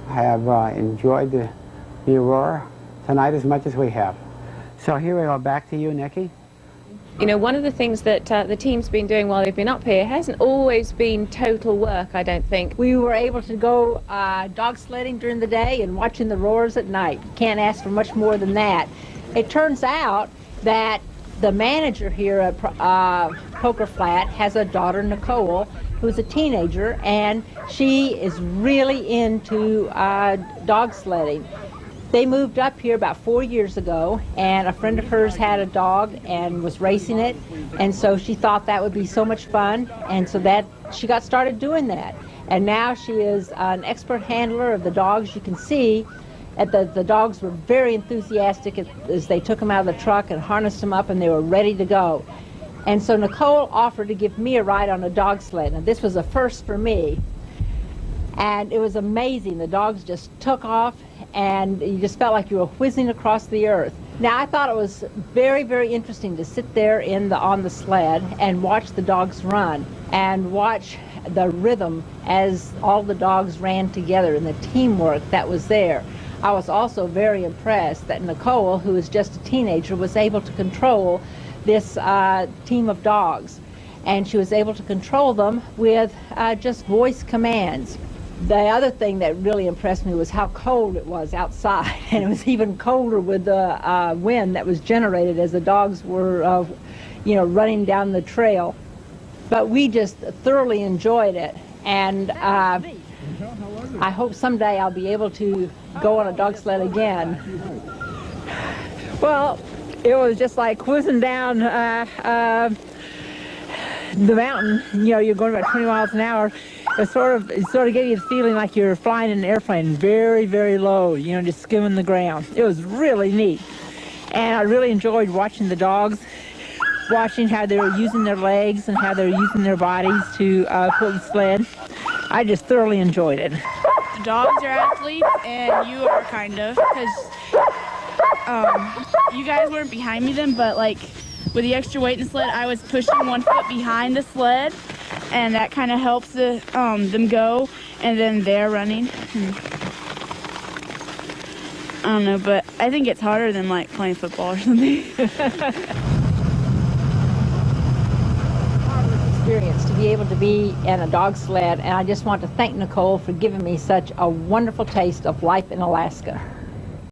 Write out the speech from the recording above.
have enjoyed the Aurora tonight as much as we have. So here we go, back to you, Nikki. You know, one of the things that the team's been doing while they've been up here hasn't always been total work, I don't think. We were able to go dog sledding during the day and watching the roars at night. Can't ask for much more than that. It turns out that the manager here at Poker Flat has a daughter, Nicole, who's a teenager, and she is really into dog sledding. They moved up here about 4 years ago, and a friend of hers had a dog and was racing it, and so she thought that would be so much fun, and so that she got started doing that. And now she is an expert handler of the dogs. You can see that the dogs were very enthusiastic as they took them out of the truck and harnessed them up, and they were ready to go. And so Nicole offered to give me a ride on a dog sled. Now this was a first for me, and it was amazing. The dogs just took off, and you just felt like you were whizzing across the earth. Now I thought it was very, very interesting to sit there on the sled and watch the dogs run and watch the rhythm as all the dogs ran together and the teamwork that was there. I was also very impressed that Nicole, who is just a teenager, was able to control this team of dogs, and she was able to control them with just voice commands. The other thing that really impressed me was how cold it was outside, and it was even colder with the wind that was generated as the dogs were, running down the trail. But we just thoroughly enjoyed it, and I hope someday I'll be able to go on a dog sled again. Well, it was just like whizzing down the mountain. You know, you're going about 20 miles an hour. It sort of gave you the feeling like you're flying in an airplane, very, very low, just skimming the ground. It was really neat. And I really enjoyed watching the dogs, watching how they were using their legs and how they were using their bodies to pull the sled. I just thoroughly enjoyed it. The dogs are athletes, and you are kind of, because you guys weren't behind me then, but like with the extra weight in the sled, I was pushing one foot behind the sled, and that kind of helps them go, and then they're running. I don't know, but I think it's harder than like playing football or something. Experience to be able to be in a dog sled, and I just want to thank Nicole for giving me such a wonderful taste of life in Alaska.